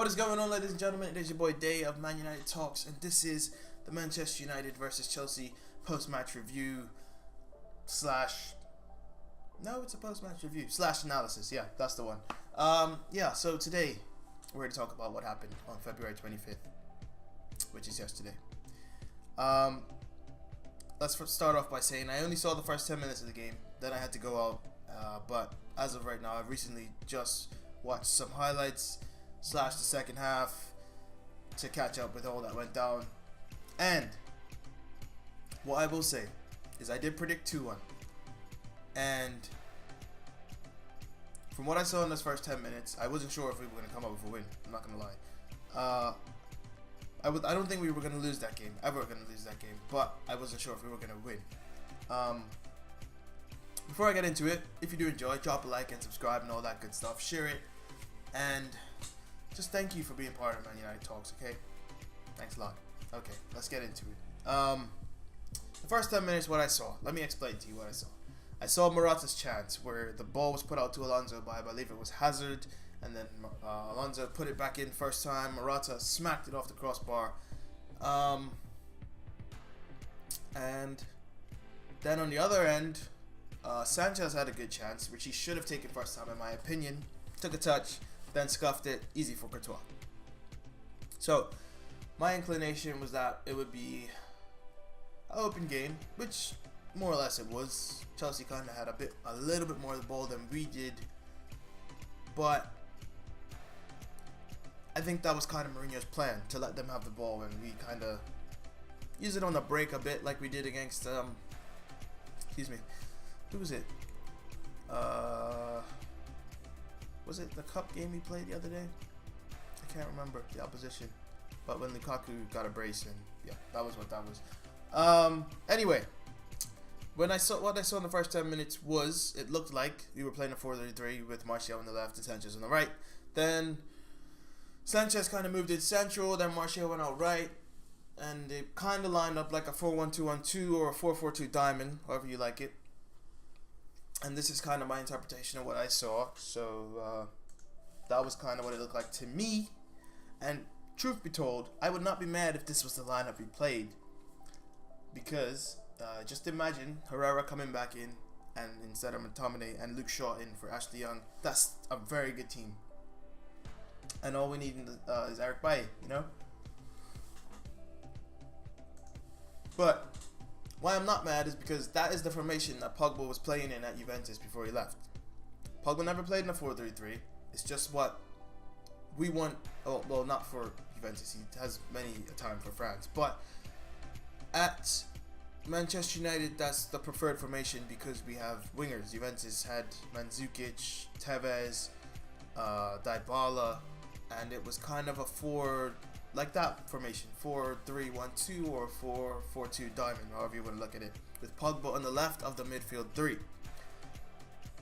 What is going on, ladies and gentlemen? It is your boy Day of Man United Talks, and this is the Manchester United versus Chelsea post-match review slash... No, it's a post-match review slash analysis. Yeah, that's the one. So today we're going to talk about what happened on February 25th, which is yesterday. Let's start off by saying I only saw the first 10 minutes of the game, then I had to go out. But as of right now, I've recently just watched some highlights slash the second half to catch up with all that went down. And what I will say is I did predict 2-1, and from what I saw in those first 10 minutes, I wasn't sure if we were going to come up with a win. I'm not going to lie. I don't think we were going to lose that game, but I wasn't sure if we were going to win. Before I get into it, if you do enjoy, drop a like and subscribe and all that good stuff. Share it, and just thank you for being part of Man United Talks, okay? Thanks a lot. Okay, let's get into it. The first 10 minutes, what I saw. Let me explain to you what I saw. I saw Morata's chance where the ball was put out to Alonso by, I believe it was Hazard, and then Alonso put it back in first time. Morata smacked it off the crossbar. And then on the other end, Sanchez had a good chance, which he should have taken first time in my opinion. Took a touch, then scuffed it, easy for Courtois. So my inclination was that it would be an open game, which more or less it was. Chelsea kind of had a little bit more of the ball than we did, but I think that was kind of Mourinho's plan, to let them have the ball and we kind of use it on the break a bit, like we did against who was it? Was it the cup game we played the other day? I can't remember the opposition, but when Lukaku got a brace, and yeah, that was what that was. Anyway, what I saw in the first 10 minutes was it looked like we were playing a 4-3-3 with Martial on the left and Sanchez on the right. Then Sanchez kind of moved it central, then Martial went out right, and it kind of lined up like a 4-1-2-1-2 or a 4-4-2 diamond, however you like it. And this is kind of my interpretation of what I saw. So that was kind of what it looked like to me. And truth be told, I would not be mad if this was the lineup we played, because just imagine Herrera coming back in, and instead of McTominay, and Luke Shaw in for Ashley Young. That's a very good team. And all we need is Eric Bailly, you know. But why I'm not mad is because that is the formation that Pogba was playing in at Juventus before he left. Pogba never played in a 4-3-3. It's just what we want. Oh, well, not for Juventus. He has many a time for France. But at Manchester United, that's the preferred formation because we have wingers. Juventus had Mandzukic, Tevez, Dybala, and it was kind of a like that formation, 4-3-1-2 or 4-4-2 diamond, however you want to look at it, with Pogba on the left of the midfield three.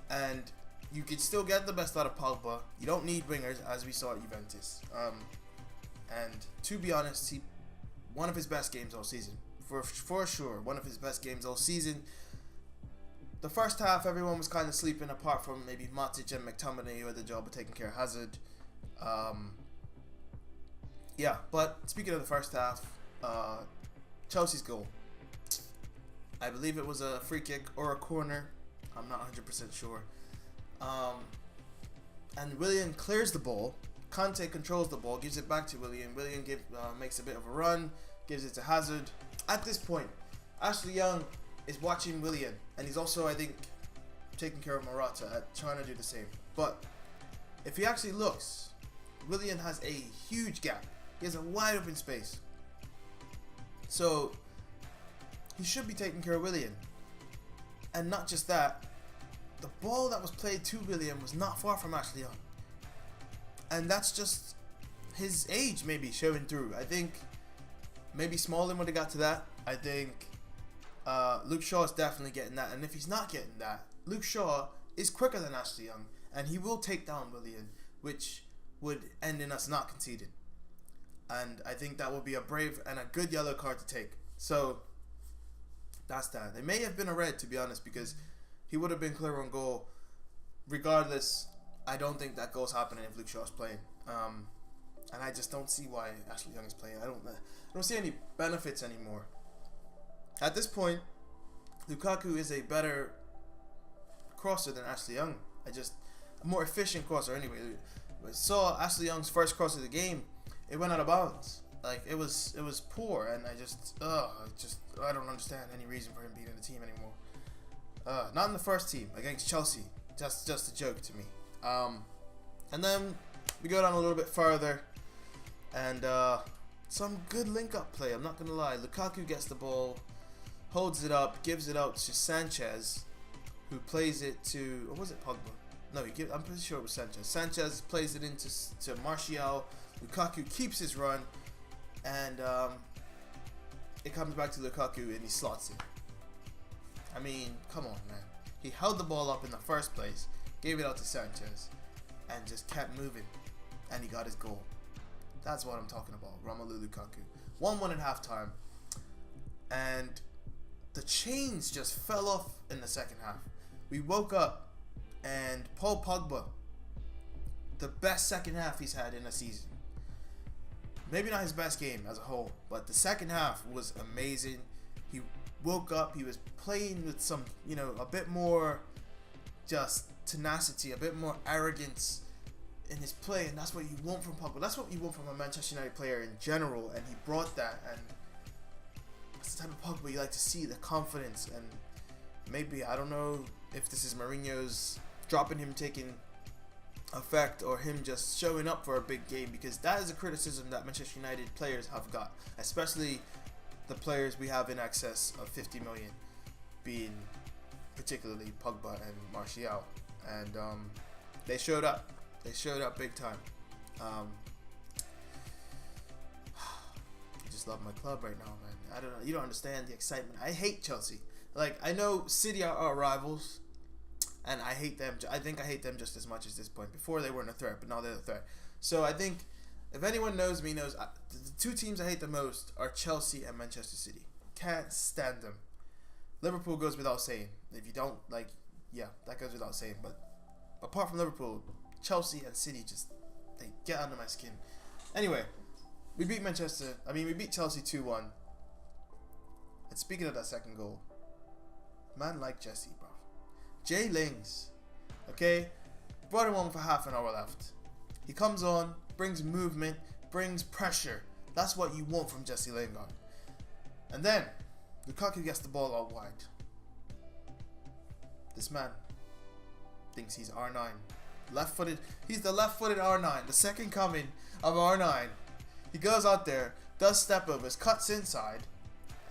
And you can still get the best out of Pogba. You don't need wingers, as we saw at Juventus. And to be honest, one of his best games all season, for sure, one of his best games all season. The first half, everyone was kind of sleeping, apart from maybe Matic and McTominay, who had the job of taking care of Hazard. Yeah, but speaking of the first half, Chelsea's goal. I believe it was a free kick or a corner. I'm not 100% sure. And Willian clears the ball. Kante controls the ball, gives it back to Willian. Willian makes a bit of a run, gives it to Hazard. At this point, Ashley Young is watching Willian, and he's also, I think, taking care of Morata, trying to do the same. But if he actually looks, Willian has a huge gap. He has a wide open space. So he should be taking care of Willian. And not just that, the ball that was played to Willian was not far from Ashley Young. And that's just his age maybe showing through. I think maybe Smalling would have got to that. I think Luke Shaw is definitely getting that. And if he's not getting that, Luke Shaw is quicker than Ashley Young, and he will take down Willian, which would end in us not conceding. And I think that would be a brave and a good yellow card to take. So that's that. It may have been a red, to be honest, because he would have been clear on goal. Regardless, I don't think that goal's happening if Luke Shaw's playing. and I just don't see why Ashley Young is playing. I don't see any benefits anymore. At this point, Lukaku is a better crosser than Ashley Young. A more efficient crosser anyway. I saw Ashley Young's first cross of the game. It went out of bounds. Like, it was poor, and I don't understand any reason for him being in the team anymore. Not in the first team against Chelsea. Just a joke to me. And then we go down a little bit further, and some good link-up play. I'm not gonna lie. Lukaku gets the ball, holds it up, gives it out to Sanchez, who plays it to, or was it Pogba? No, I'm pretty sure it was Sanchez. Sanchez plays it into Martial. Lukaku keeps his run, and it comes back to Lukaku, and he slots it. I mean, come on, man. He held the ball up in the first place, gave it out to Sanchez, and just kept moving, and he got his goal. That's what I'm talking about, Romelu Lukaku. 1-1 at halftime, and the chains just fell off in the second half. We woke up, and Paul Pogba, the best second half he's had in a season. Maybe not his best game as a whole, but the second half was amazing. He woke up, he was playing with some, a bit more just tenacity, a bit more arrogance in his play, and that's what you want from Pogba. That's what you want from a Manchester United player in general, and he brought that, and that's the type of Pogba you like to see, the confidence. And maybe, I don't know if this is Mourinho's dropping him taking effect, or him just showing up for a big game, because that is a criticism that Manchester United players have got, especially the players we have in excess of 50 million, being particularly Pogba and Martial, and they showed up big time. I just love my club right now, man. I don't know, you don't understand the excitement. I hate Chelsea. Like, I know City are our rivals, and I hate them. I think I hate them just as much as this point. Before they weren't a threat, but now they're a threat. So I think if anyone knows me, knows the two teams I hate the most are Chelsea and Manchester City. Can't stand them. Liverpool goes without saying. If you don't like, yeah, that goes without saying. But apart from Liverpool, Chelsea and City they get under my skin. Anyway, we beat Chelsea 2-1. And speaking of that second goal, man like Jesse, bro. Jay Lings, okay, brought him on for half an hour left. He comes on, brings movement, brings pressure. That's what you want from Messi Lingard. And then Lukaku gets the ball out wide. This man thinks he's R9, left-footed. He's the left-footed R9, the second coming of R9. He goes out there, does step overs, cuts inside,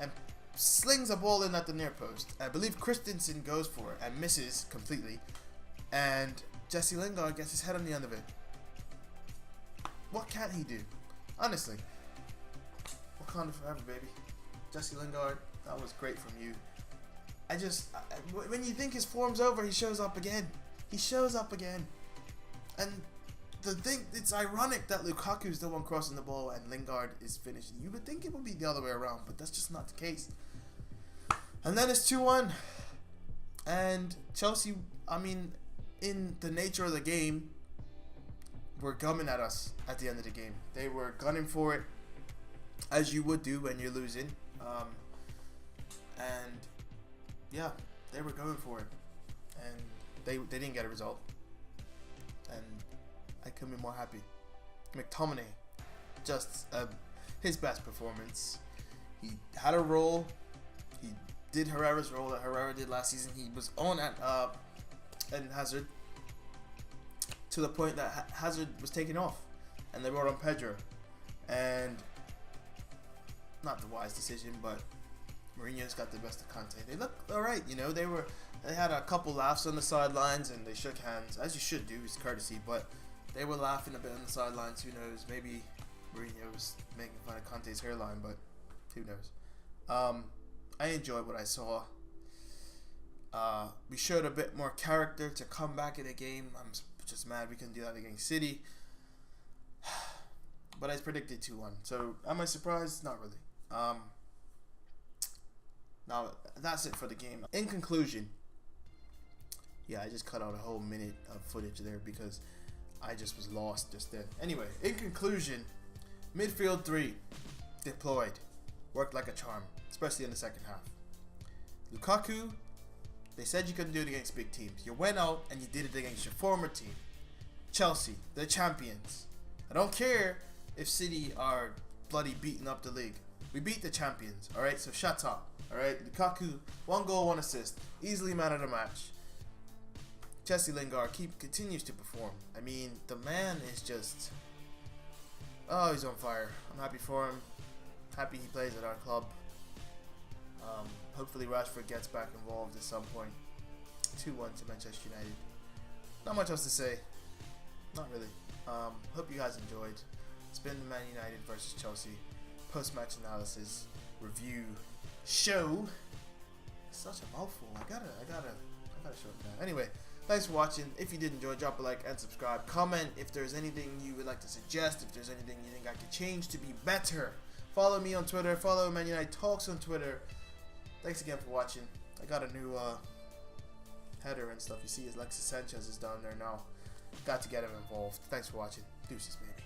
and slings a ball in at the near post. I believe Christensen goes for it and misses completely, and Messi Lingard gets his head on the end of it. What can't he do? Honestly, Wakanda forever, baby. Messi Lingard, that was great from you. When you think his form's over, he shows up again. And the thing, it's ironic that Lukaku's the one crossing the ball and Lingard is finishing. You would think it would be the other way around, but that's just not the case. And then it's 2-1. And Chelsea, in the nature of the game, were gumming at us at the end of the game. They were gunning for it, as you would do when you're losing. And yeah, they were going for it. And they didn't get a result. And I couldn't be more happy. McTominay, just his best performance. He had a role. He did Herrera's role that Herrera did last season. He was on at Hazard, to the point that Hazard was taken off, and they brought on Pedro. And not the wise decision, but Mourinho's got the best of Conte. They looked alright, They had a couple laughs on the sidelines, and they shook hands, as you should do, it's courtesy. But they were laughing a bit on the sidelines. Who knows? Maybe Mourinho was making fun of Conte's hairline, but who knows? I enjoyed what I saw. We showed a bit more character to come back in the game. I'm just mad we couldn't do that against City. But I predicted 2-1. So am I surprised? Not really. Now that's it for the game. In conclusion, yeah, I just cut out a whole minute of footage there because I just was lost just then. Anyway, in conclusion, midfield 3 deployed, worked like a charm, especially in the second half. Lukaku, they said you couldn't do it against big teams. You went out and you did it against your former team, Chelsea, the champions. I don't care if City are bloody beating up the league. We beat the champions, alright? So shut up, alright? Lukaku, 1 goal, 1 assist, easily man of the match. Messi Lingard continues to perform. I mean, the man is just... oh, he's on fire. I'm happy for him. Happy he plays at our club. Hopefully Rashford gets back involved at some point. 2-1 to Manchester United. Not much else to say. Not really. Hope you guys enjoyed. It's been the Man United versus Chelsea post-match analysis review show. Such a mouthful. I gotta shorten that. Anyway, thanks for watching. If you did enjoy, drop a like and subscribe. Comment if there's anything you would like to suggest. If there's anything you think I could change to be better. Follow me on Twitter. Follow Man United Talks on Twitter. Thanks again for watching. I got a new header and stuff. You see, Alexis Sanchez is down there now. Got to get him involved. Thanks for watching. Deuces, baby.